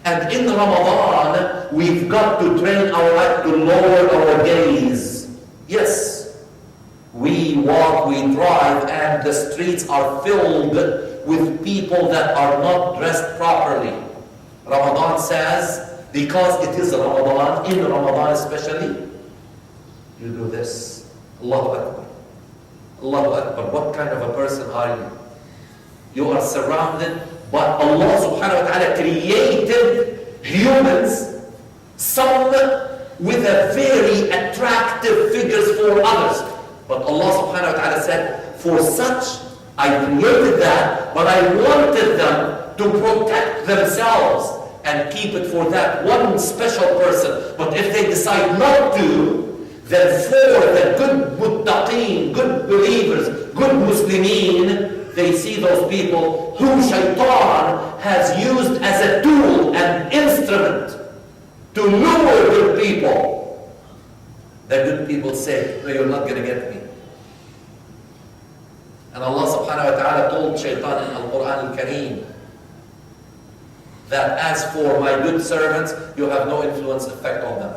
And in Ramadan, we've got to train our life to lower our gaze. Yes, we walk, we drive, and the streets are filled with people that are not dressed properly. Ramadan says, because it is Ramadan, in Ramadan especially, you do this. Allahu Akbar. Allahu Akbar. What kind of a person are you? You are surrounded, but Allah subhanahu wa ta'ala created humans, some with a very attractive figures for others. But Allah subhanahu wa ta'ala said, for such, I created that, but I wanted them to protect themselves and keep it for that one special person. But if they decide not to, then for the good muttaqeen, good believers, good Muslimin, they see those people whom shaitan has used as a tool, an instrument to lure good people. The good people say, no, you're not going to get me. And Allah subhanahu wa ta'ala told shaitan in Al-Quran Kareem that as for my good servants, you have no influence effect on them.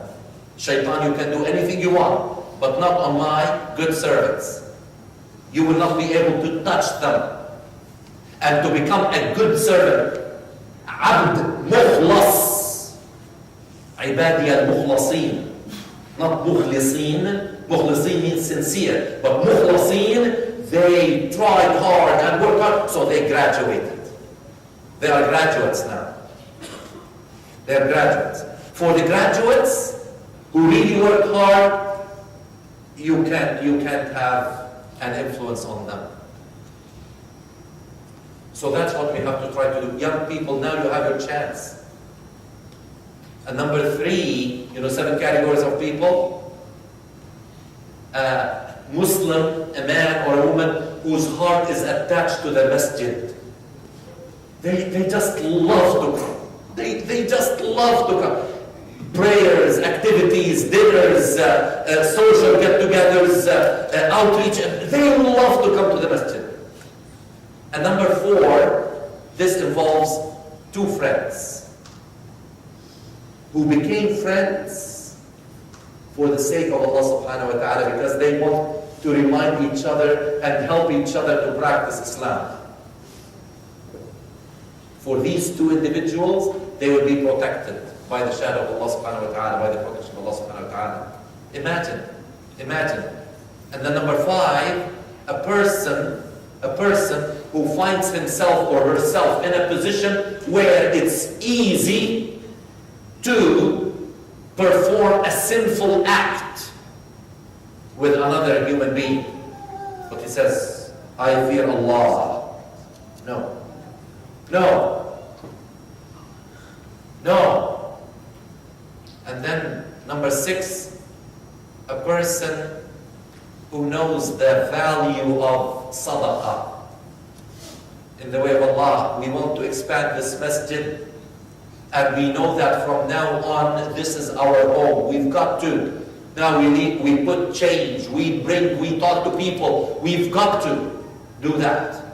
Shaitan, you can do anything you want, but not on my good servants. You will not be able to touch them. And to become a good servant, abd mukhlas, ibadi al-mukhlasin, not mukhlisin. Mukhlisin means sincere, but mukhlasin, they tried hard and worked hard, so they graduated. They are graduates now. They are graduates. For the graduates who really work hard, you can't have an influence on them. So that's what we have to try to do. Young people, now you have your chance. And number 3, 7 categories of people. Muslim, a man or a woman whose heart is attached to the masjid. They just love to come. They just love to come. Prayers, activities, dinners, social get-togethers, outreach. They love to come to the masjid. And number 4, this involves 2 friends who became friends for the sake of Allah subhanahu wa ta'ala, because they want to remind each other and help each other to practice Islam. For these 2 individuals, they will be protected by the shadow of Allah subhanahu wa ta'ala, by the protection of Allah subhanahu wa ta'ala. Imagine. And then number 5, a person who finds himself or herself in a position where it's easy to perform a sinful act with another human being. But he says, I fear Allah. No. And then number 6, a person who knows the value of sadaqah. In the way of Allah, we want to expand this masjid, and we know that from now on, this is our home. We've got to. Now we put change, we talk to people. We've got to do that.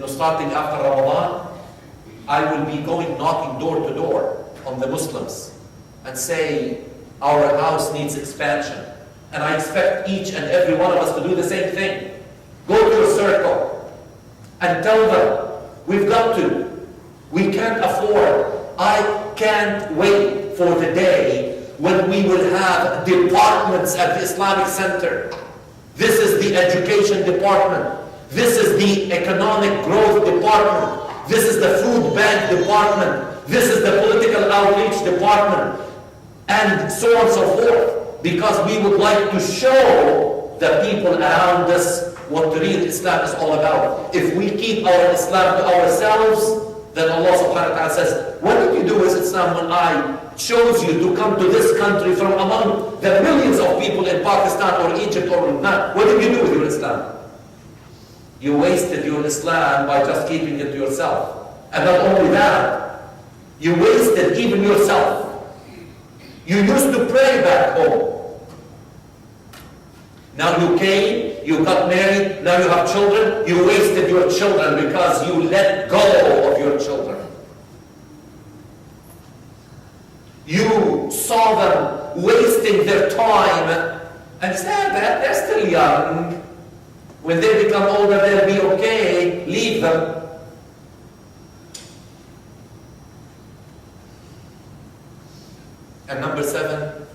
Starting after Ramadan, I will be going knocking door to door on the Muslims and say, our house needs expansion. And I expect each and every one of us to do the same thing. Go to a circle and tell them, we've got to. We can't afford. I can't wait for the day when we will have departments at the Islamic Center. This is the education department. This is the economic growth department. This is the food bank department. This is the political outreach department. And so on and so forth. Because we would like to show the people around us what the real Islam is all about. If we keep our Islam to ourselves, then Allah subhanahu wa ta'ala says, what did you do with Islam when I chose you to come to this country from among the millions of people in Pakistan or Egypt or Lebanon? What did you do with your Islam? You wasted your Islam by just keeping it to yourself. And not only that, you wasted even yourself. You used to pray back home. Now you came, you got married, now you have children, you wasted your children because you let go of your children. their time. Understand that? They're still young. When they become older, they'll be okay. Leave them. And number seven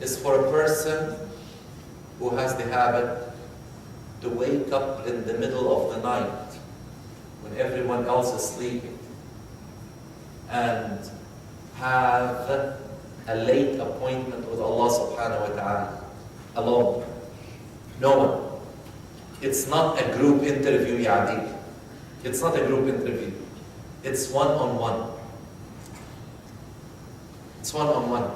is for a person who has the habit to wake up in the middle of the night when everyone else is sleeping and have a late appointment with Allah subhanahu wa ta'ala alone. No one. It's not a group interview, Ya'adi. It's not a group interview. It's one-on-one. It's one-on-one.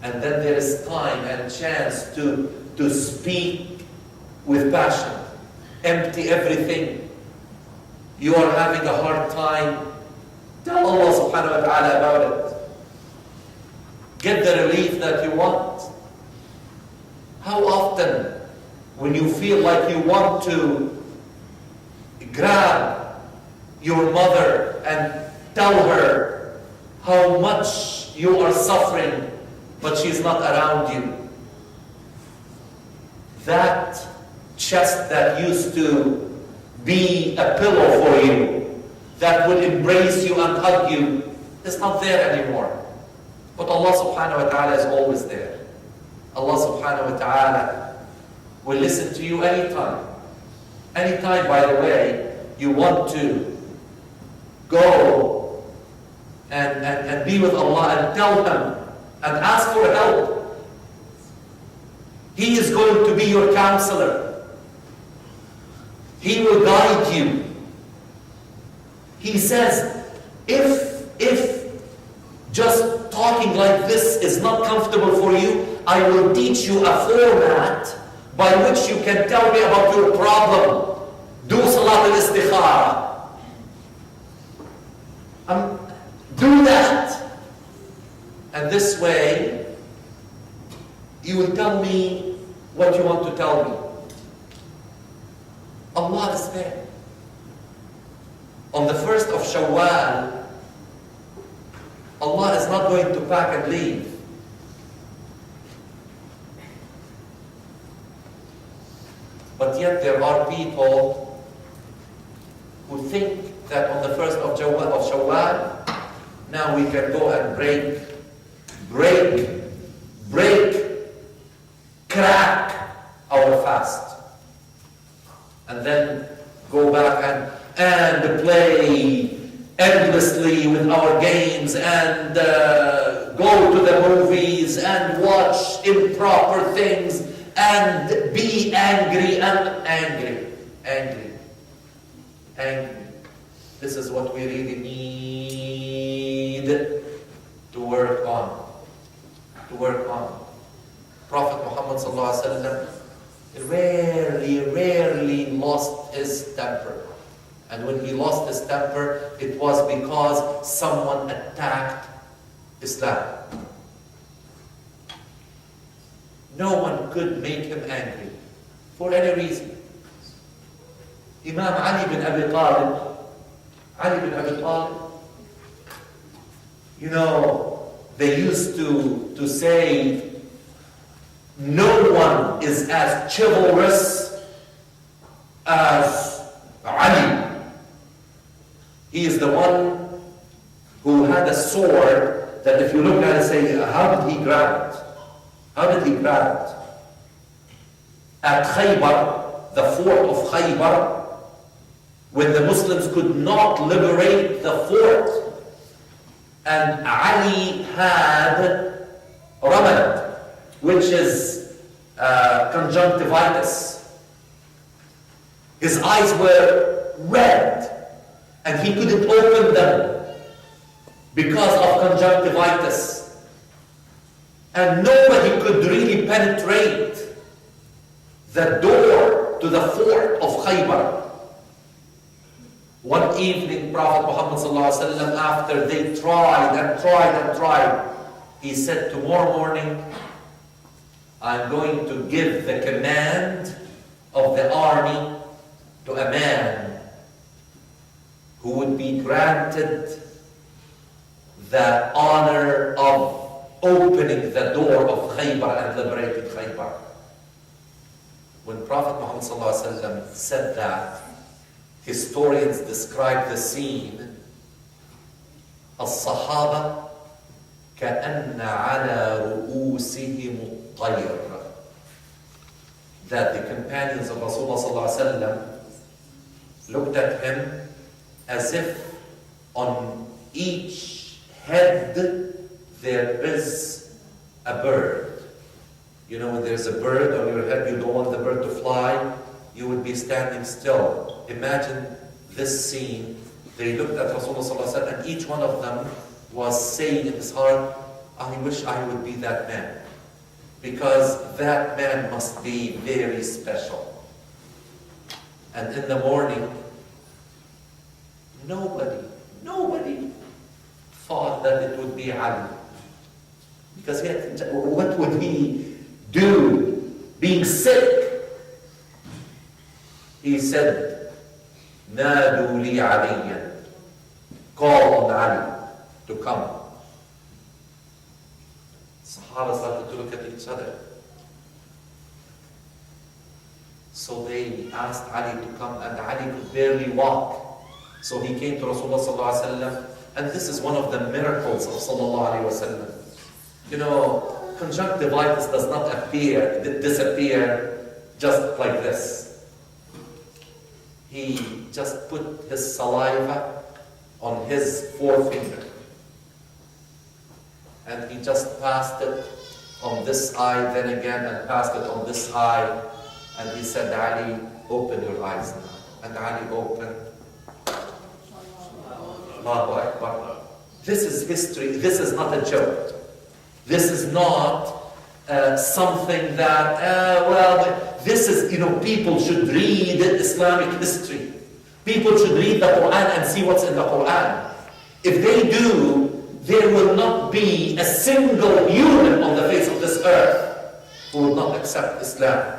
And then there is time and chance to speak with passion. Empty everything. You are having a hard time. Tell Allah subhanahu wa ta'ala about it. Get the relief that you want. How often, when you feel like you want to grab your mother and tell her how much you are suffering, but she's not around you? That chest that used to be a pillow for you, that would embrace you and hug you, is not there anymore. But Allah subhanahu wa ta'ala is always there. Allah subhanahu wa ta'ala will listen to you anytime. Anytime, by the way, you want to go and be with Allah and tell Him and ask for help. He is going to be your counselor. He will guide you. He says, if just talking like this is not comfortable for you, I will teach you a format by which you can tell me about your problem. Do Salat al-Istikhara. Do that. And this way, you will tell me what you want to tell me. Allah is there. On the 1st of Shawwal, Allah is not going to pack and leave. But yet there are people who think that on the 1st of Shawwal, now we can go and crack our fast. And then go back and play endlessly with our games and go to the movies and watch improper things and be angry. This is what we really need to work on. Prophet Muhammad sallallahu alaihi wasallam rarely lost his temper. And when he lost his temper, it was because someone attacked Islam. No one could make him angry for any reason. Imam Ali bin Abi Talib, you know, they used to say, no one is as chivalrous as Ali. He is the one who had a sword that if you look at it, say, how did he grab it? At Khaybar, the fort of Khaybar, when the Muslims could not liberate the fort, and Ali had Ramadan, which is conjunctivitis. His eyes were red, and he couldn't open them because of conjunctivitis. And nobody could really penetrate the door to the fort of Khaybar. One evening, Prophet Muhammad ﷺ, after they tried, he said, tomorrow morning, I'm going to give the command of the army to a man who would be granted the honor of opening the door of Khaybar and liberating Khaybar. When Prophet Muhammad ﷺ said that, historians describe the scene, الصحابة كأن على رؤوسهم الطير, that the companions of Rasulullah ﷺ looked at him as if on each head there is a bird. You know, when there's a bird on your head, you don't want the bird to fly, you would be standing still. Imagine this scene. They looked at Rasulullah ﷺ, and each one of them was saying in his heart, I wish I would be that man. Because that man must be very special. And in the morning, nobody thought that it would be Ali. Because what would he do being sick? He said, نادوا لي عليا, call on Ali to come. Sahaba started to look at each other. So they asked Ali to come, and Ali could barely walk. So he came to Rasulullah sallallahu alaihi wasallam, and this is one of the miracles of sallallahu alaihi wasallam. You know, conjunctivitis does not disappear just like this. He just put his saliva on his forefinger, and he just passed it on this eye, then again, and passed it on this eye, and he said, Ali, open your eyes now. And Ali opened. Allahu Akbar. This is history. This is not a joke. This is not something that, this is, people should read Islamic history. People should read the Quran and see what's in the Quran. If they do, there will not be a single human on the face of this earth who will not accept Islam.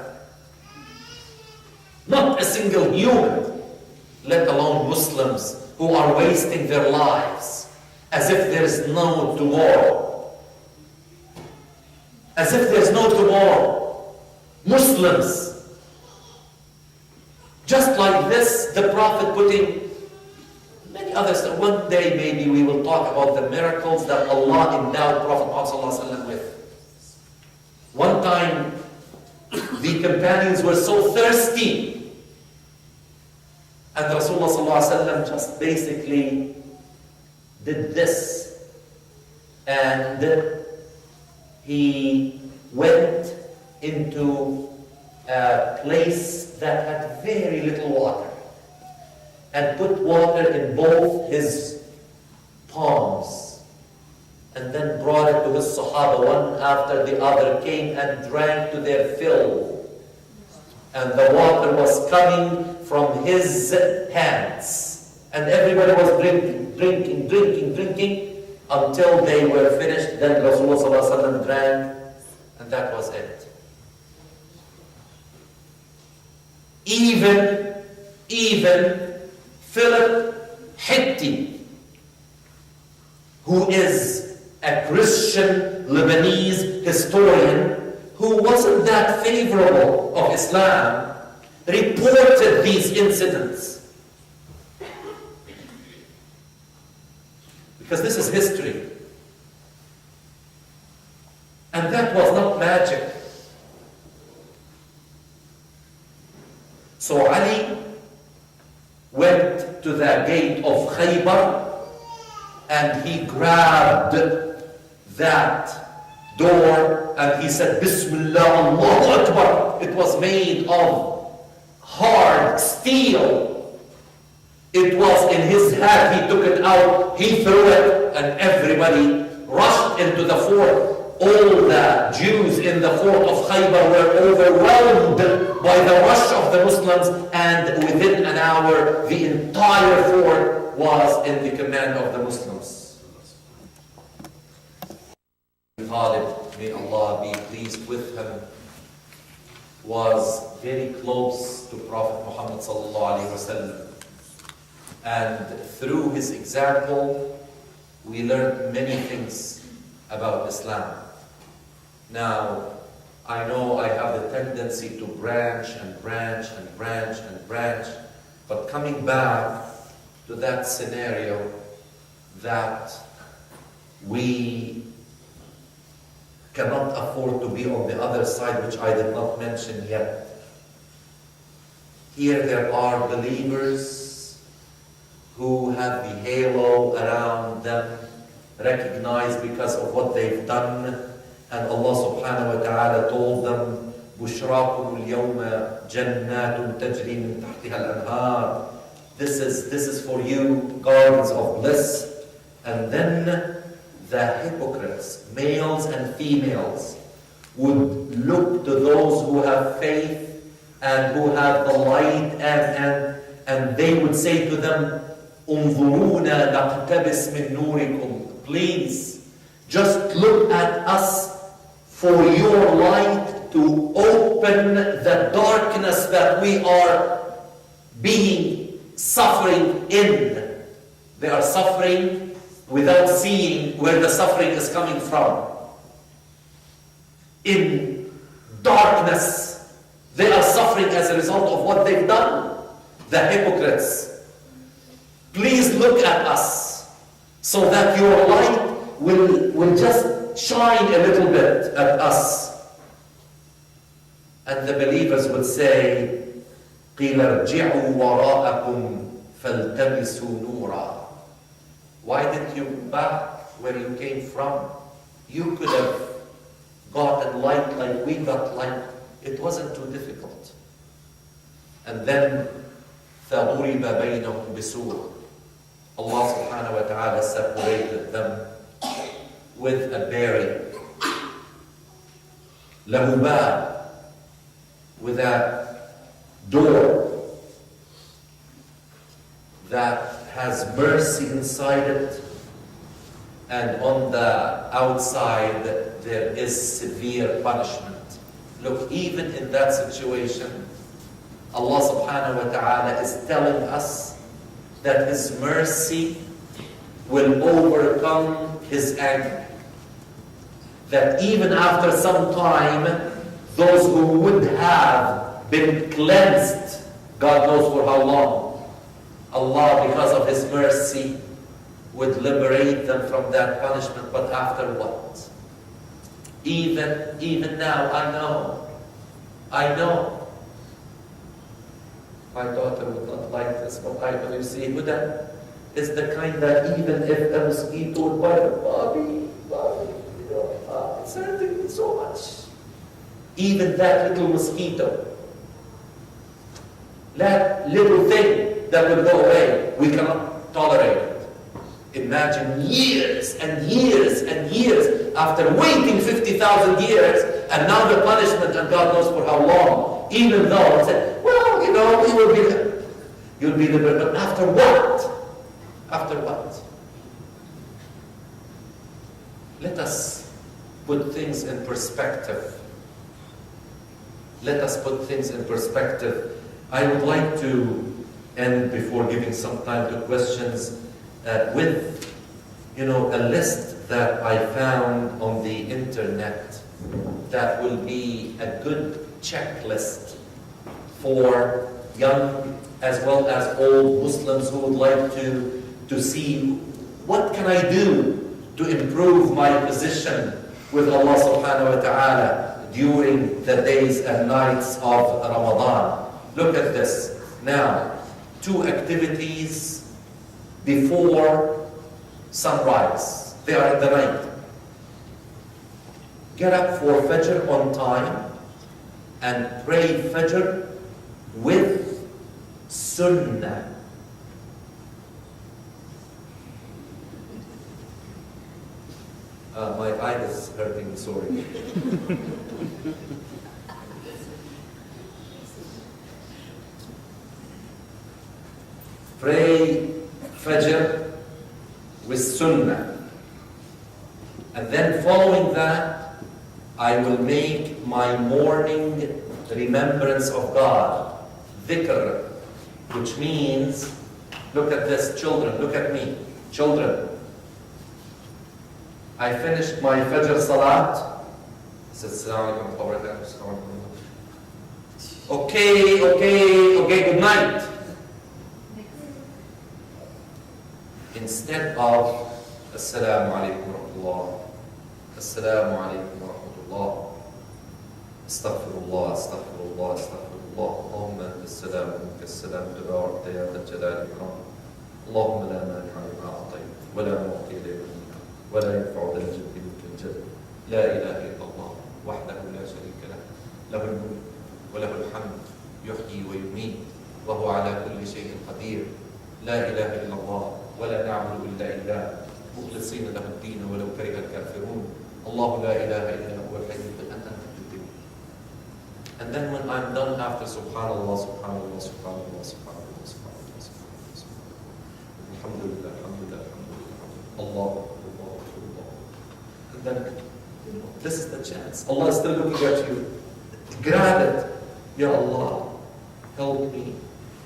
Not a single human, let alone Muslims who are wasting their lives as if there is no tomorrow. As if there's no tomorrow. Muslims. Just like this, the Prophet putting many others. One day maybe we will talk about the miracles that Allah endowed Prophet Muhammad with. One time, the companions were so thirsty, and Rasulullah just basically did this, and he went into a place that had very little water and put water in both his palms, and then brought it to his Sahaba. One after the other came and drank to their fill, and the water was coming from his hands, and everybody was drinking until they were finished. Then Rasulullah drank, and that was it. Even Philip Hitti, who is a Christian Lebanese historian who wasn't that favorable of Islam, reported these incidents. Because this is history. And that was not magic. So Ali went to the gate of Khaybar, and he grabbed that door and he said, Bismillah, Allahu Akbar. It was made of hard steel. It was in his hand. He took it out, he threw it, and everybody rushed into the fort. All the Jews in the fort of Khaybar were overwhelmed by the rush of the Muslims, and within an hour the entire fort was in the command of the Muslims. Talib, may Allah be pleased with him, was very close to Prophet Muhammad sallallahu alaihi wasallam, and through his example we learned many things about Islam. Now, I know I have the tendency to branch and branch and branch and branch, but coming back to that scenario that we cannot afford to be on the other side, which I did not mention yet. Here there are believers who have the halo around them, recognized because of what they've done, and Allah subhanahu wa ta'ala told them, بُشْرَاكُمُ الْيَوْمَ جَنَّاتٌ تَجْرِي مِنْ تَحْتِهَا الْأَنْهَارِ. This is for you, gardens of bliss. And then the hypocrites, males and females, would look to those who have faith and who have the light, and they would say to them, انظرونا نقتبس من نوركم. Please, just look at us for your light to open the darkness that we are suffering in. They are suffering without seeing where the suffering is coming from. In darkness, they are suffering as a result of what they've done. The hypocrites. Please look at us so that your light will just shine a little bit at us. And the believers would say, قِيلَ ارْجِعُوا وَرَاءَكُمْ فَالْتَمِسُوا نُورًا. Why didn't you back where you came from? You could have gotten light like we got light. It wasn't too difficult. And then فَضُرِبَ بَيْنَهُمْ بِسُورٍ. Allah subhanahu wa ta'ala separated them with a barrier. لَهُ بَابٍ, with a door that has mercy inside it, and on the outside there is severe punishment. Look, even in that situation, Allah subhanahu wa ta'ala is telling us that His mercy will overcome His anger. That even after some time, those who would have been cleansed, God knows for how long, Allah, because of His mercy, would liberate them from that punishment. But after what? Even now, I know. My daughter would not like this, but I believe, see, Huda is the kind that even if a mosquito would bite her, Bobby, it's hurting me so much. Even that little mosquito, that little thing that will go away, we cannot tolerate it. Imagine years and years and years after waiting 50,000 years, and now the punishment, and God knows for how long. Even though, say, well, you'll be liberated. But after what? After what? Let us put things in perspective. Let us put things in perspective. I would like to end, before giving some time to questions, with a list that I found on the internet that will be a good checklist for young as well as old Muslims who would like to see, what can I do to improve my position with Allah subhanahu wa ta'ala during the days and nights of Ramadan. Look at this. Now, 2 activities before sunrise. They are in the night. Get up for Fajr on time and pray Fajr with Sunnah. My eye is hurting, sorry. Pray Fajr with Sunnah. And then following that, I will make my morning remembrance of God, dhikr, which means, look at this, children, look at me, children. I finished my Fajr Salat. I said, Assalamu alaikum wa rahmatullahi. Okay, good night. Instead of Assalamu alaikum wa rahmatullah, Assalamu alaikum wa rahmatullah, Astaghfirullah, Astaghfirullah, Astaghfirullah, Allahumma anta as-salam wa minka as-salam, tabarakta ya dhal jalali wal ikram, Allahumma la mani'a lima a'tayt, wa la mu'tiya lima mana'ta, wa la yanfa'u dhal jaddi minkal jadd, la ilaha illa Allah, wahdahu la sharika lahu, lahu al-mulk wa lahu al-hamd, yuhyi wa yumeet, wa huwa ala kulli shay'in qadir, la ilaha illa Allah, wa la na'budu illa iyyah, مخلصين له الدين ولو كره الكافرون الله لا إله إلا هو الحي القيوم. And then when I'm done after Subhanallah, Subhanallah, Subhanallah, Subhanallah, Subhanallah, Subhanallah, Alhamdulillah, Alhamdulillah, Alhamdulillah, Allah, Allah, Allah. And then, this is the chance. Allah is still looking at you. Grab it. Ya Allah, help me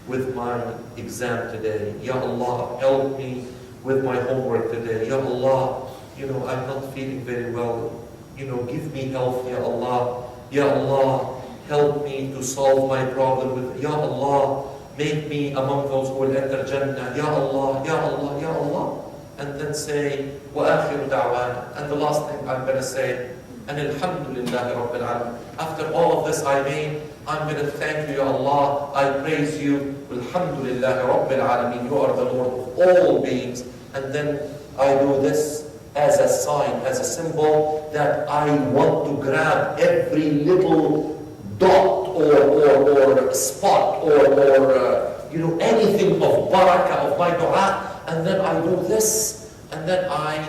with my exam today. Ya Allah, help me with my homework today. Ya Allah, I'm not feeling very well. Give me health, Ya Allah. Ya Allah, help me to solve my problem with, Ya Allah, make me among those who will enter Jannah. Ya Allah, Ya Allah, Ya Allah. And then say, وَآخِرُ دَعْوَانَا. And the last thing I'm going to say, and Alhamdulillah Rabbil Alamin. After all of this I'm going to thank you, Ya Allah. I praise you. Alhamdulillah Rabbil Alamin. You are the Lord of all beings. And then I do this as a sign, as a symbol that I want to grab every little dot or spot or anything of barakah of my dua, and then I do this, and then I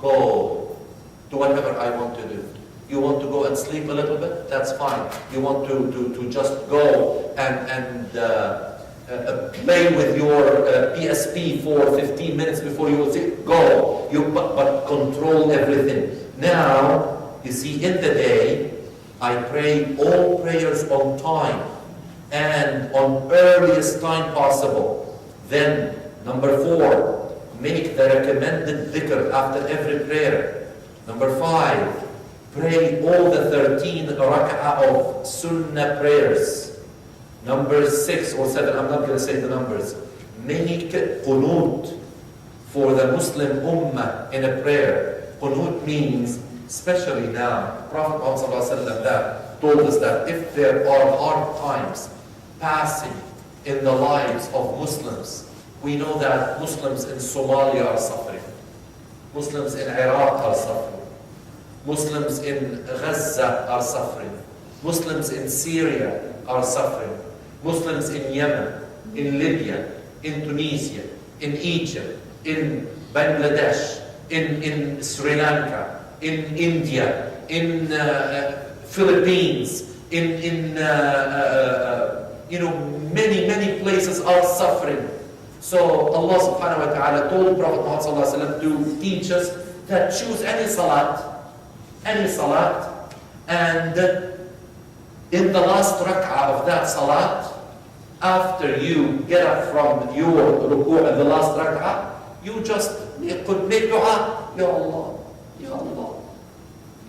go to whatever I want to do. You want to go and sleep a little bit? That's fine. You want to just go and play with your PSP for 15 minutes before you will sleep? Go. But control everything. Now, you see, in the day, I pray all prayers on time and on earliest time possible. Then, number 4, make the recommended dhikr after every prayer. Number 5, pray all the 13 rak'ah of sunnah prayers. Number 6 or 7, I'm not going to say the numbers. Make qunut for the Muslim ummah in a prayer. Qunut means, especially now, Prophet Muhammad told us that if there are hard times passing in the lives of Muslims, we know that Muslims in Somalia are suffering. Muslims in Iraq are suffering. Muslims in Gaza are suffering. Muslims in Syria are suffering. Muslims in Yemen, in Libya, in Tunisia, in Egypt, in Bangladesh, in Sri Lanka, in India, in Philippines, in many places are suffering. So Allah subhanahu wa ta'ala told Prophet Muhammad sallallahu alaihi wasallam to teach us that choose any salat, and in the last rak'ah of that salat, after you get up from your ruku' at the last rak'ah, you just could make dua, Ya Allah, Ya Allah.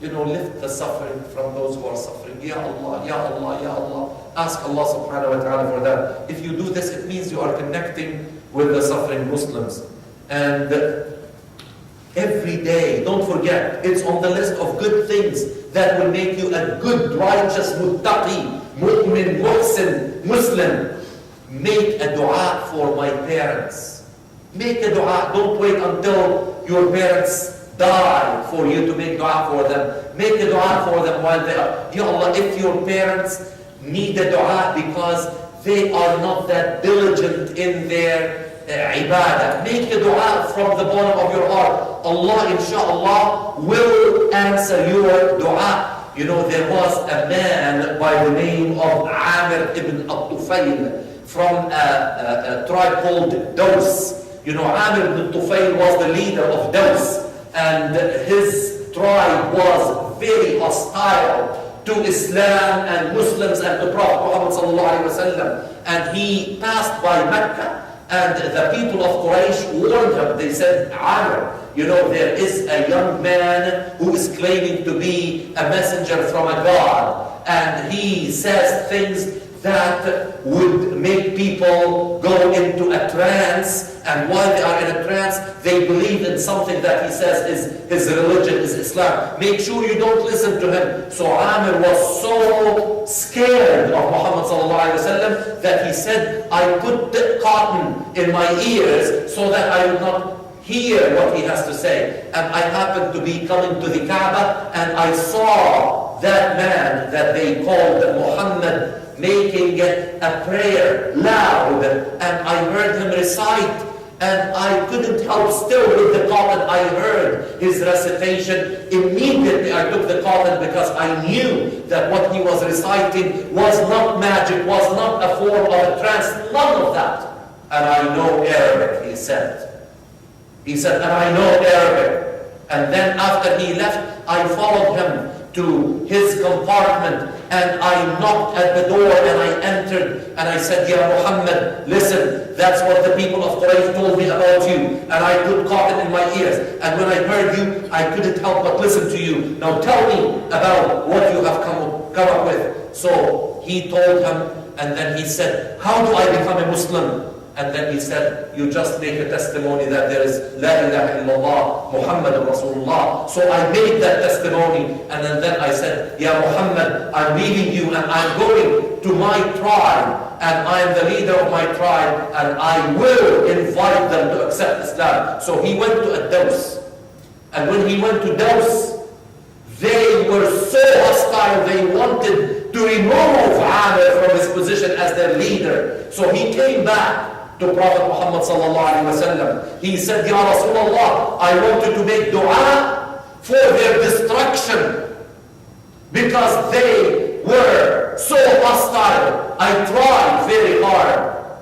Lift the suffering from those who are suffering. Ya Allah, Ya Allah, Ya Allah. Ask Allah subhanahu wa ta'ala for that. If you do this, it means you are connecting with the suffering Muslims. And every day, don't forget, it's on the list of good things that will make you a good, righteous, muttaqi, mu'min, muhsin, Muslim. Make a dua for my parents. Make a dua. Don't wait until your parents die for you to make dua for them. Make a dua for them while they are. Ya Allah, if your parents need a dua because they are not that diligent in their ibadah, make a dua from the bottom of your heart. Allah, inshallah, will answer your dua. There was a man by the name of Amir ibn al-Tufayl from a tribe called Daws. Amir ibn Tufayl was the leader of Daws, and his tribe was very hostile to Islam and Muslims and the Prophet Muhammad sallallahu alaihi wasallam. And he passed by Mecca, And the people of Quraysh warned him. They said, Amr, there is a young man who is claiming to be a messenger from a God. And he says things that would make people go into a trance. And while they are in a trance, they believe in something that he says is his religion, is Islam. Make sure you don't listen to him. So Amr was so scared of Muhammad ﷺ that he said, I put the cotton in my ears so that I would not hear what he has to say. And I happened to be coming to the Kaaba, and I saw that man that they called Muhammad making a prayer loud, and I heard him recite, and I couldn't help still with the cotton. I heard his recitation. Immediately I took the cotton because I knew that what he was reciting was not magic, was not a form of a trance, none of that. And I know Arabic, he said. He said, and I know Arabic. And then after he left, I followed him to his compartment, and I knocked at the door, and I entered, and I said, Ya Muhammad, listen, that's what the people of Quraysh told me about you. And I put cotton in my ears, and when I heard you, I couldn't help but listen to you. Now tell me about what you have come up with. So he told him, and then he said, how do I become a Muslim? And then he said, you just make a testimony that there is La ilaha illallah, Muhammad Rasulullah. So I made that testimony, and then I said, Ya Muhammad, I'm leaving you, and I'm going to my tribe, and I am the leader of my tribe, and I will invite them to accept Islam. So he went to Ad-Daws. And when he went to Daws, they were so hostile, they wanted to remove Amr from his position as their leader. So he came back to Prophet Muhammad sallallahu alaihi wasallam. He said, Ya Rasulullah, I wanted to make dua for their destruction because they were so hostile. I tried very hard.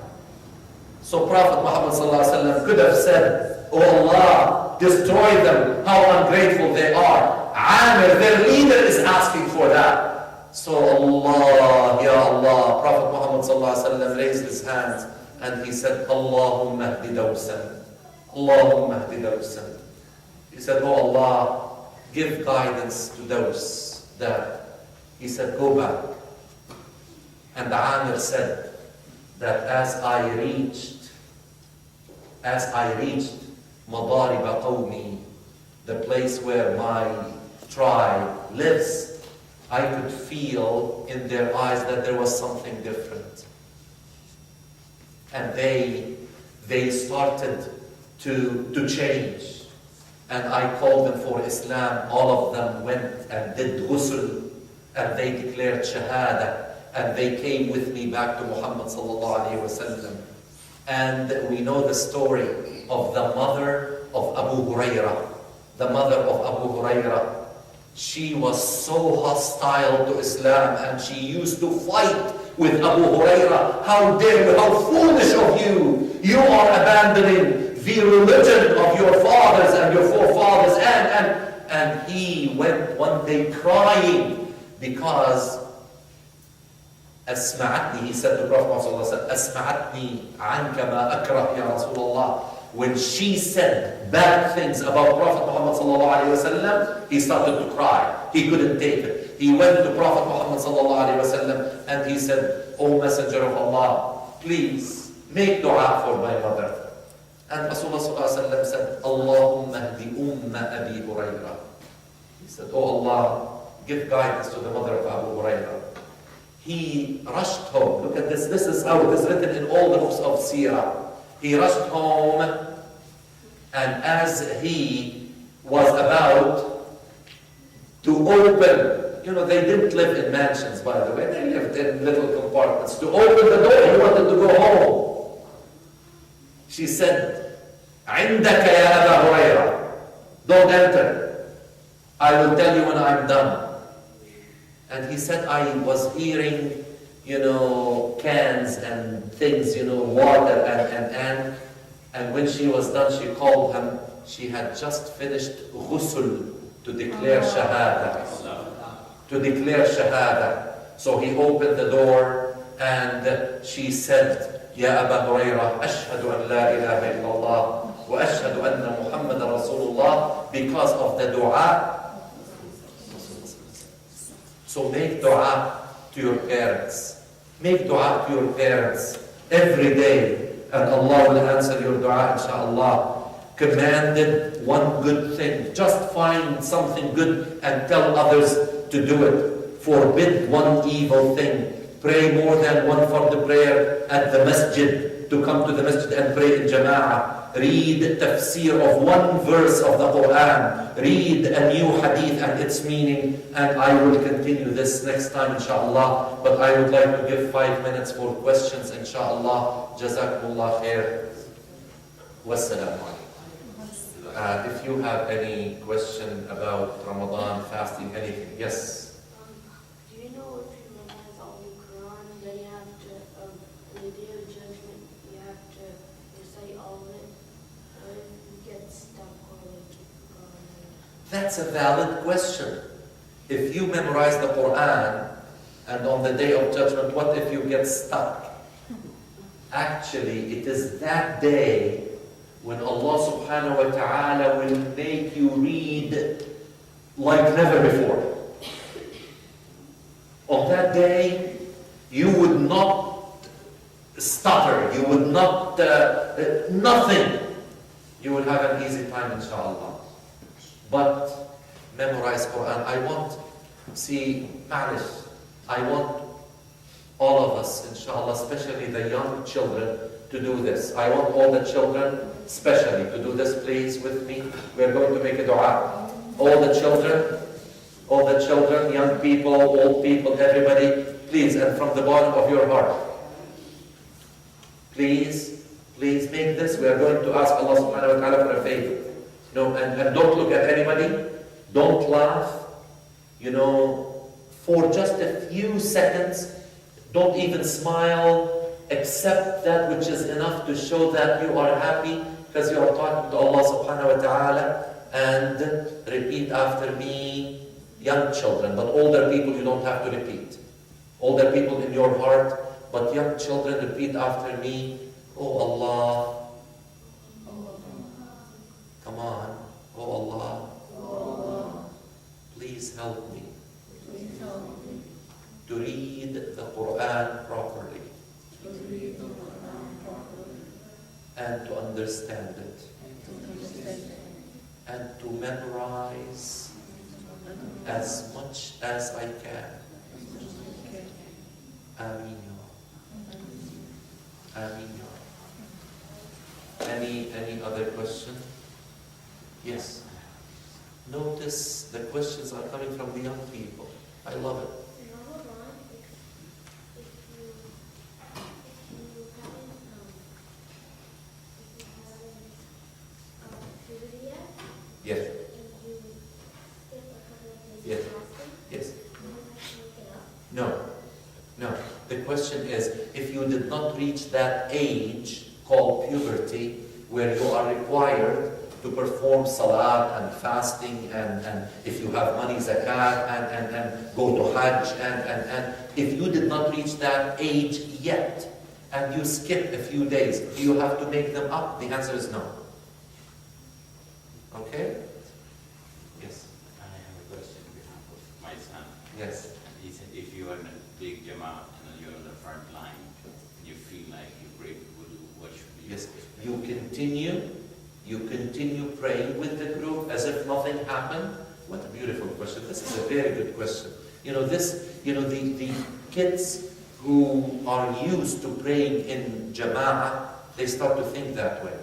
So Prophet Muhammad sallallahu alaihi wasallam could have said, Oh Allah, destroy them, how ungrateful they are. Amr, their leader, is asking for that. So Allah, Ya Allah, Prophet Muhammad sallallahu alaihi wasallam raised his hands, and he said, Allahumma hdi dawsan. Allahumma hdi dawsan. He said, Oh Allah, give guidance to those that. He said, go back. And Amr said that as I reached Madarib Qawmi, the place where my tribe lives, I could feel in their eyes that there was something different. And they started to change. And I called them for Islam. All of them went and did ghusl, and they declared shahada, and they came with me back to Muhammad sallallahu alaihi wasallam. And we know the story of the mother of Abu Hurairah. The mother of Abu Hurairah. She was so hostile to Islam, and she used to fight with Abu Hurairah. How dare you, how foolish of you. You are abandoning the religion of your fathers and your forefathers. And he went one day crying because Asma'atni, he said to Prophet Muhammad, Asma'atni anka ma akrah ya Rasulullah. When she said bad things about Prophet Muhammad sallallahu alaihi wasallam, he started to cry. He couldn't take it. He went to Prophet Muhammad sallallahu alaihi wasallam and he said, O Messenger of Allah, please make dua for my mother. And Rasulullah sallallahu alaihi wasallam said, Allahumma hdi umma Abi Hurairah. He said, Oh Allah, give guidance to the mother of Abu Hurairah. He rushed home. Look at this. This is how it is written in all the books of Sirah. He rushed home, and as he was about to open, they didn't live in mansions, by the way. They lived in little compartments. To open the door, he wanted to go home. She said, عندك يا أبا هريرة. Don't enter. I will tell you when I'm done. And he said, I was hearing cans and things, water and when she was done, she called him. She had just finished ghusl to declare shahada. To declare shahada. So he opened the door and she said, يا أبا هريرة أشهد أن لا إله إلا الله وأشهد أن محمد رسول الله, because of the dua. So make dua to your parents. Make dua to your parents every day, and Allah will answer your dua, inshallah. Commanded one good thing. Just find something good and tell others to do it. Forbid one evil thing. Pray more than one fard prayer at the masjid, to come to the masjid and pray in jama'ah. Read tafsir of one verse of the Quran. Read a new hadith and its meaning. And I will continue this next time, inshallah. But I would like to give 5 minutes for questions, inshallah. Jazakumullah khair. Wassalamu alaikum. If you have any question about Ramadan, fasting, anything, yes? Do you know if you memorize all the Quran, then you have to, on the day of judgment, you have to recite all of it? Or if you get stuck or like keep going? That's a valid question. If you memorize the Quran, and on the day of judgment, what if you get stuck? Actually, it is that day when Allah subhanahu wa ta'ala will make you read like never before. On that day, you would not stutter, you would not, nothing. You will have an easy time, inshallah. But memorize Quran. I want all of us, inshallah, especially the young children, to do this. I want all the children, especially, to do this, please, with me. We are going to make a dua. All the children, young people, old people, everybody, please, and from the bottom of your heart, please make this. We are going to ask Allah subhanahu wa ta'ala for a favor. No, and don't look at anybody. Don't laugh. For just a few seconds, don't even smile. Accept that which is enough to show that you are happy, because you are talking to Allah subhanahu wa ta'ala. And repeat after me, young children, but older people you don't have to repeat. Older people in your heart, but young children, repeat after me. Oh Allah, come on, oh Allah, please help me to read the Quran properly and to understand it and to memorize as much as I can. Ameen. Ameen. Any other question? Yes. Notice the questions are coming from the young people. I love it. Yes. Yes. Yes. No. The question is, if you did not reach that age called puberty, where you are required to perform salat and fasting, and if you have money, zakat, and go to hajj, and if you did not reach that age yet, and you skip a few days, do you have to make them up? The answer is no. Okay? Yes. I have a question on behalf of my son. Yes. He said if you are in a big jama'at and you're on the front line, you feel like you break wudu, what should be Yes. your You continue praying with the group as if nothing happened. What a beautiful question. This is a very good question. The kids who are used to praying in jama'ah, they start to think that way.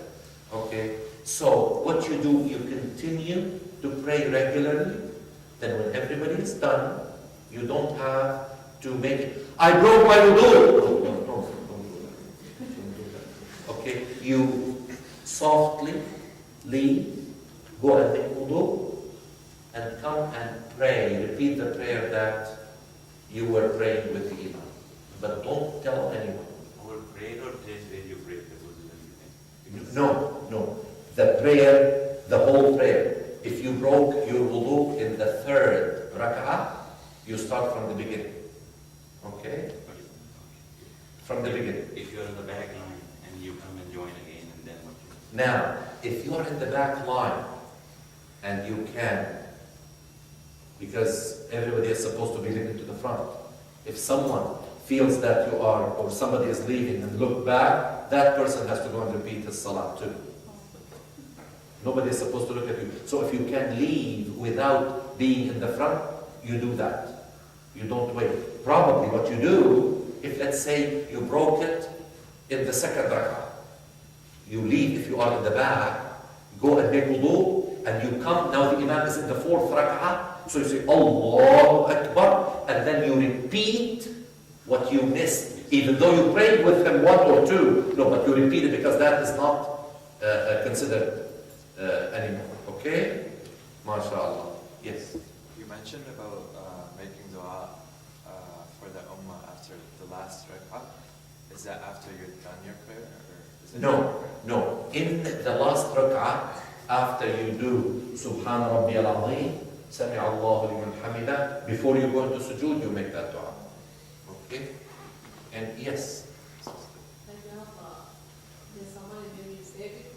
Okay? So what you do, you continue to pray regularly. Then when everybody is done, you don't have to make it, I broke my wudu. Don't do that. Okay? You softly leave, go and make wudu, and come and pray. Repeat the prayer that you were praying with the imam. But don't tell anyone. whole prayer or just where you break the wudu and you No. The prayer, the whole prayer. If you broke your wudu in the third rak'ah, you start from the beginning. Okay? From the beginning. If you're in the back line Now, if you're in the back line and you can, because everybody is supposed to be looking to the front. If someone feels that you are, or somebody is leaving and look back, that person has to go and repeat his salah too. Nobody is supposed to look at you. So if you can leave without being in the front, you do that. You don't wait. Probably what you do, if let's say you broke it in the second rak'ah, you leave if you are in the back, go and make wudu, and you come, now the imam is in the fourth rak'ah, so you say Allahu Akbar, and then you repeat what you missed, even though you prayed with him one or two. No, but you repeat it because that is not considered anymore. Okay? MashaAllah. Yes. You mentioned about making dua for the ummah after the last rak'ah. Is that after you're done your prayer? Or is it No. In the last rak'ah, after you do Subhan Rabbiyal Azim, Sami Allahu liman hamida, before you go into sujood, you make that dua. Okay? And yes. Did somebody give you sick?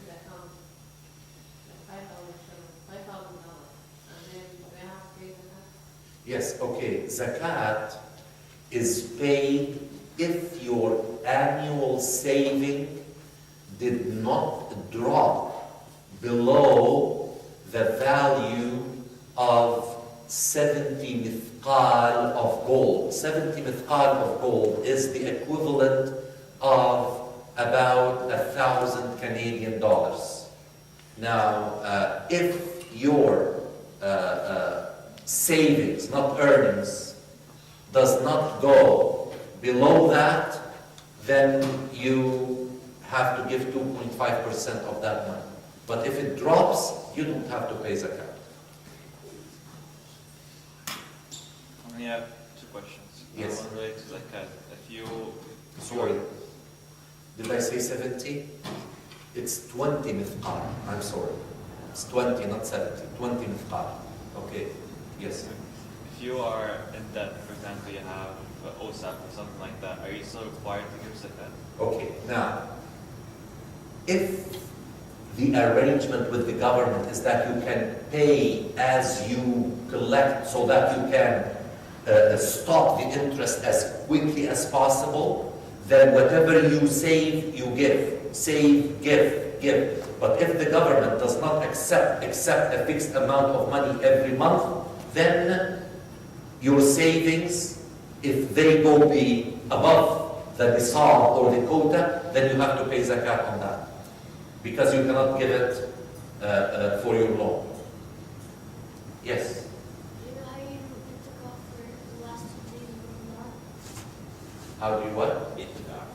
That comes like $5,000, and then they have to pay that? Yes, okay. Zakat is paid if your annual saving did not drop below the value of 70 mithqal of gold. 70 mithqal of gold is the equivalent of about 1,000 Canadian dollars. Now, if your savings, not earnings, does not go below that, then you have to give 2.5% of that money. But if it drops, you don't have to pay zakat. I only have two questions. Yes. One related to zakat. If you... Sorry, did I say 70? It's 20 mithqal. I'm sorry. It's 20, not 70. 20 mithqal. Okay. Yes. If you are in debt, for example, you have OSAP or something like that, are you still required to give zakat? Okay. Now, if the arrangement with the government is that you can pay as you collect so that you can stop the interest as quickly as possible, then whatever you save, you give. Save, give. But if the government does not accept a fixed amount of money every month, then your savings, if they go be above the nisab or the quota, then you have to pay zakat on that, because you cannot give it for your loan. Yes? Do you know how you itikaf for the last 2 days of Ramadan? How do you what? Itikaf.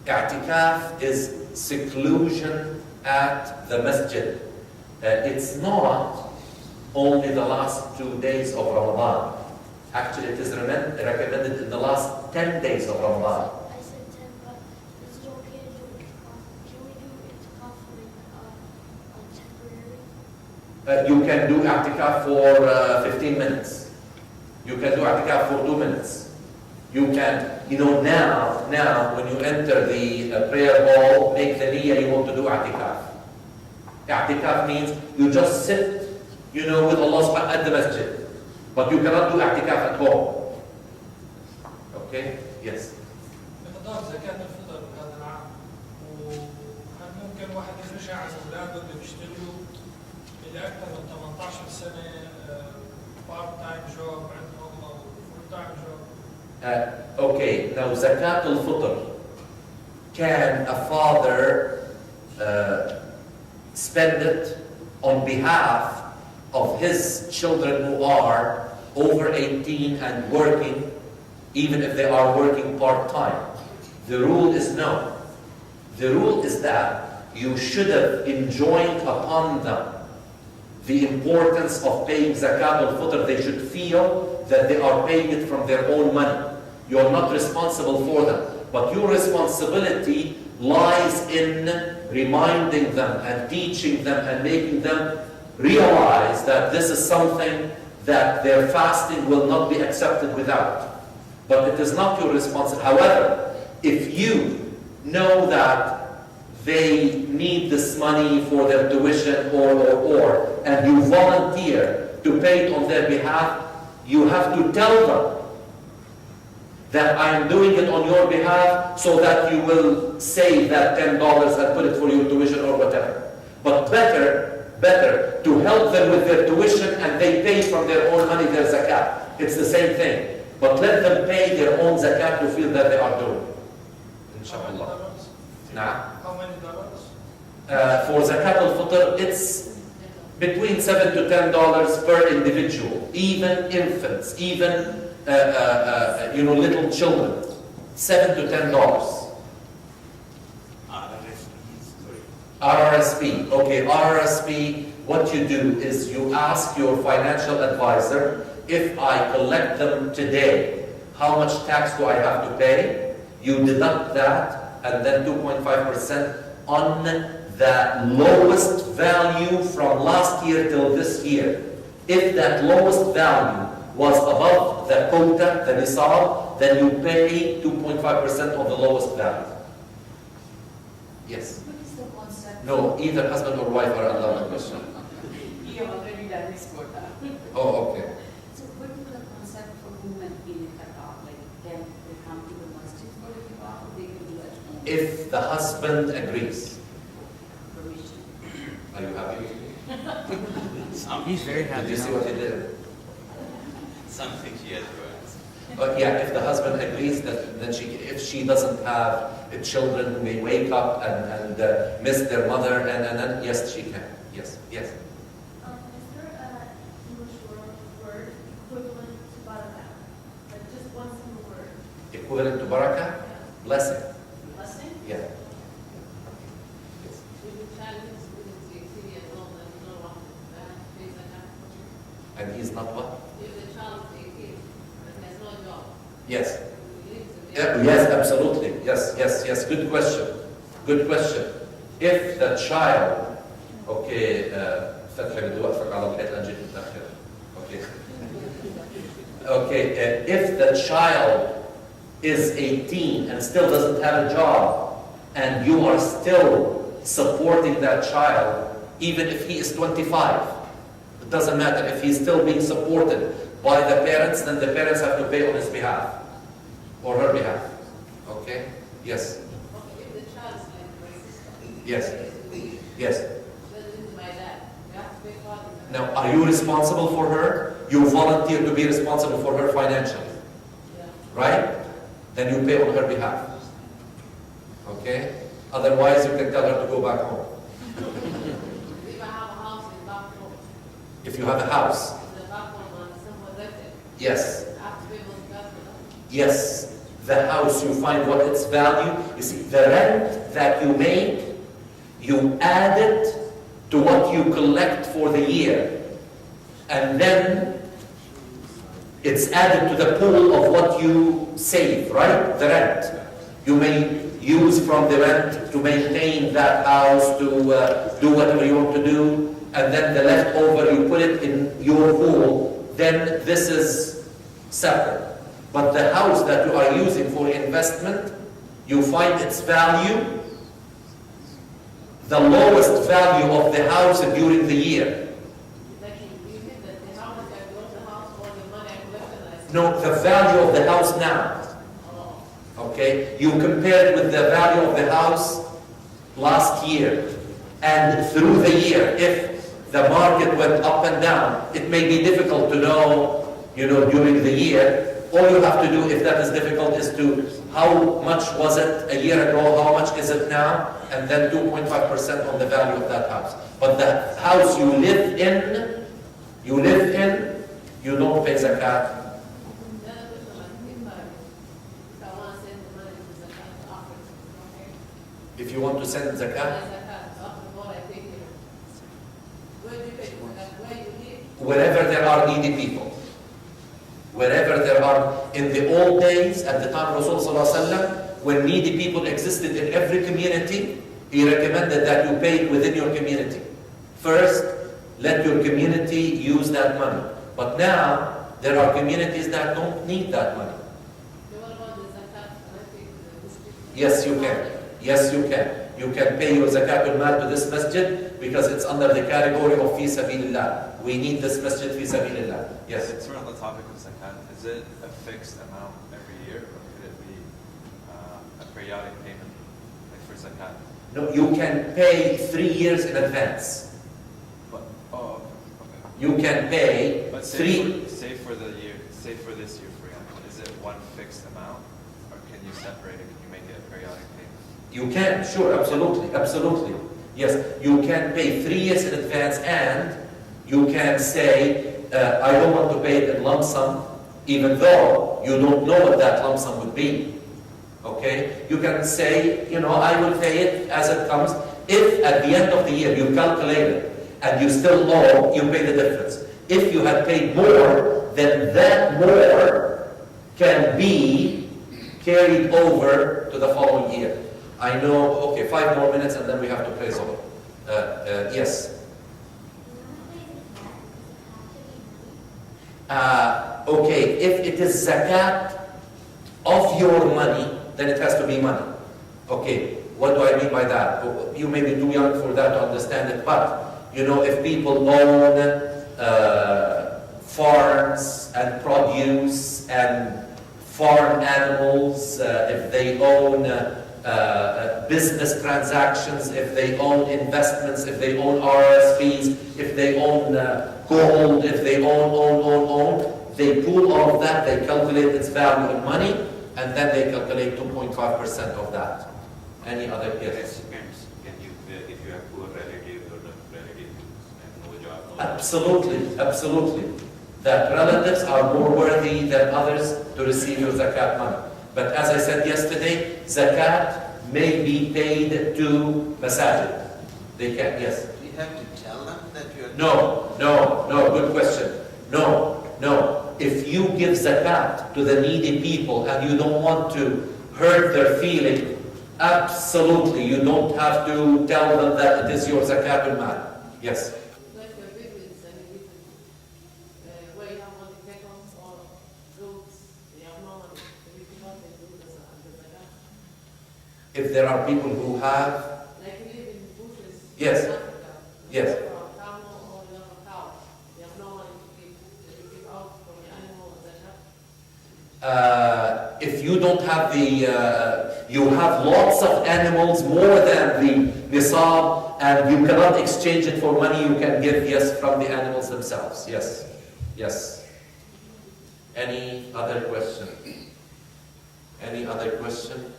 I'tikaf is seclusion at the masjid. It's not only the last 2 days of Ramadan. Actually, it is recommended in the last 10 days of Ramadan. I said 10, but is it okay to do itikaf? Can we do itikaf temporary? You can do i'tikaf for 15 minutes. You can do i'tikaf for 2 minutes. You can, now when you enter the prayer hall, make the niyyah you want to do i'tikaf. I'tikaf means you just sit, with Allah at the masjid. But you cannot do i'tikaf at home. Okay? Yes. مقدار زكاة الفطر هذا العام، وهل ممكن واحد يرجع على اولاده اللي بيشتغلوا اللي اكثر من 18 سنة بارت تايم جوب عندهم او فول تايم جوب؟ Okay, now zakat al-fitr. Can a father spend it on behalf of his children who are over 18 and working, even if they are working part-time? The rule is no. The rule is that you should have enjoined upon them the importance of paying zakat al-fitr. They should feel that they are paying it from their own money. You are not responsible for them. But your responsibility lies in reminding them and teaching them and making them realize that this is something that their fasting will not be accepted without. But it is not your responsibility. However, If you know that they need this money for their tuition and you volunteer to pay it on their behalf, you have to tell them that I am doing it on your behalf so that you will save that $10 and put it for your tuition or whatever. But better to help them with their tuition and they pay from their own money their zakat. It's the same thing. But let them pay their own zakat to feel that they are doing. Inshallah. Nah. How many dollars? For zakat al-fitr, it's between $7 to $10 per individual. Even infants, even little children, $7 to $10. RRSP. Okay, RRSP, what you do is you ask your financial advisor, if I collect them today, how much tax do I have to pay? You deduct that, and then 2.5% on the lowest value from last year till this year. If that lowest value was above the quota, the nisab, then you pay 2.5% on the lowest value. Yes? What is the concept? No, either husband or wife are allowed to question. We have already done this quota. Oh, okay. So what is the concept for women in Qatar? Like, can they come to the masjid for the kibbah, or they can do at home? If the husband agrees. Permission. Are you happy with me? He's very Did happy. you see what he did? Something she has to ask. But yeah, if the husband agrees, then if she doesn't have children who may wake up and miss their mother, and then yes, she can. Yes. Is there an English word equivalent to barakah? Like just one single word? Equivalent to barakah? Blessing. Blessing? Yeah. If the child is within 16 years old and no one pays zakat, And he's not what? if the child is 18 and has no job, Yes. he lives in the Yes, absolutely. Yes. Good question. If the child, okay, if the child is 18 and still doesn't have a job, and you are still supporting that child, even if he is 25, it doesn't matter. If he's still being supported by the parents, then the parents have to pay on his behalf or her behalf. Okay? Yes. Okay, if the child is like my sister, Yes. Yes. doesn't live with my dad, you have to pay father. Now, are you responsible for her? You volunteer to be responsible for her financially, Yeah. right? Then you pay on her behalf. Okay? Otherwise, you can tell her to go back home. If I have a house in back home, If you have a house, the back home and someone rented, yes. I have to pay most gas for that. Yes, the house, you find what its value. You see, the rent that you make, you add it to what you collect for the year. And then it's added to the pool of what you save, right? The rent. You may use from the rent to maintain that house, to do whatever you want to do, and then the leftover, you put it in your pool, then this is separate. But the house that you are using for investment, you find its value, the lowest value of the house during the year. Like, you think that the house that I built the house or the money I collected, I spent? No, the value of the house now. Okay? You compare it with the value of the house last year. And through the year, if the market went up and down, it may be difficult to know, during the year. All you have to do, if that is difficult, is to how much was it a year ago, how much is it now, and then 2.5% on the value of that house. But the house you live in, you don't pay zakat. The other question, like, if I want to send the money to zakat to Africa, okay? If you want to send My zakat, zakat to Africa, what I take here. Where do you pay for that? Where you live? wherever there are needy people. Wherever there are, in the old days, at the time of Rasulullah, when needy people existed in every community, he recommended that you pay it within your community. First, let your community use that money. But now, there are communities that don't need that money. Then what about the zakat collected to the district Yes, you can. Yes, you can. You can pay your zakat al-mal to this masjid because it's under the category of fi sabilillah. We need this masjid fi sabilillah. Yes. Since we're on the topic of zakat, is it a fixed amount every year, or could it be a periodic payment, like for zakat? No, you can pay 3 years in advance. But, oh, okay. You can pay But say for the year, say for this year, for example, is it one fixed amount, or can you separate it? Can you make it a periodic payment? You can, sure, absolutely, absolutely. Yes, you can pay 3 years in advance, and you can say, I don't want to pay it in lump sum, even though you don't know what that lump sum would be. Okay? You can say, I will pay it as it comes. If at the end of the year you calculate it and you still owe, you pay the difference. If you have paid more, then that more can be carried over to the following year. I know, okay, 5 more minutes and then we have to pray Zohar. Yes. Okay, if it is zakat of your money, then it has to be money. Okay, what do I mean by that? You may be too young for that to understand it, but, if people own farms and produce and farm animals, if they own business transactions, if they own investments, if they own RSPs, if they own gold, if they own, they pool all of that, they calculate its value in money, and then they calculate 2.5% of that. Any other yes? Can you, if you have poor relatives or relatives and no job, no Absolutely, absolutely. That relatives are more worthy than others to receive your zakat money. But as I said yesterday, zakat may be paid to masajid. They can, yes. Do you have to tell them that you're... No, good question. No. If you give zakat to the needy people and you don't want to hurt their feeling, absolutely, you don't have to tell them that it is your zakat al-mal. Yes. Like the Bedouins, where you have money cattle or goats, they have no money. If you want to do this, If there are people who have... like you live in bushes Yes. in Africa. Yes. Or a camel or you have a cow. They have no money to give out from the animal that if you don't have you have lots of animals, more than the nisab, and you cannot exchange it for money, you can give, yes, from the animals themselves. Yes. Yes. Any other question? Any other question?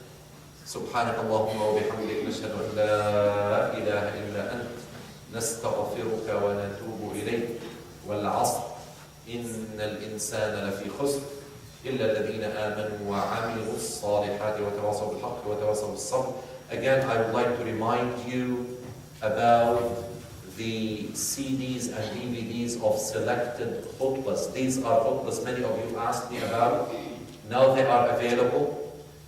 سبحانك اللهم وبحمدك نشهد أن لا إله إلا أنت نستغفرك ونتوب إليك والعصر إن الإنسان لفي خسر إلا الذين آمنوا وعملوا الصالحات وتواصوا بالحق وتواصوا بالصبر. Again, I would like to remind you about the CDs and DVDs of selected khutbas. These are khutbas many of you asked me about. Now they are available,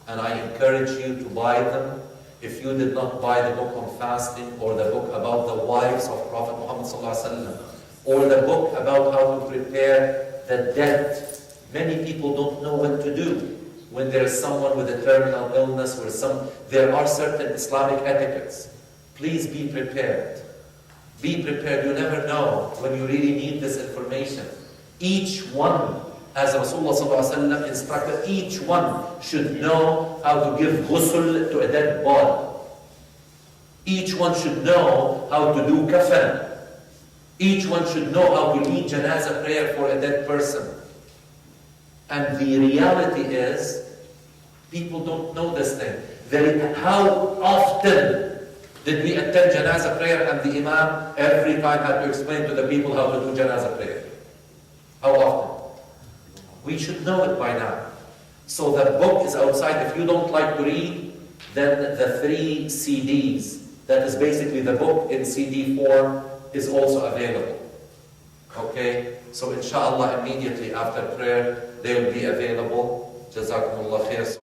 and I encourage you to buy them. If you did not buy the book on fasting, or the book about the wives of Prophet Muhammad ﷺ, or the book about how to prepare the dead, many people don't know what to do when there is someone with a terminal illness, there are certain Islamic etiquettes. Please be prepared. Be prepared. You never know when you really need this information. Each one, as Rasulullah ﷺ instructed, each one should know how to give ghusl to a dead body. Each one should know how to do kafan. Each one should know how to lead janazah prayer for a dead person. And the reality is, people don't know this thing. How often did we attend janazah prayer and the imam every time had to explain to the people how to do janazah prayer? How often? We should know it by now. So the book is outside. If you don't like to read, then the 3 CDs, that is basically the book in CD form, is also available. Okay? So inshallah, immediately after prayer, they will be available. Jazakumullah khair.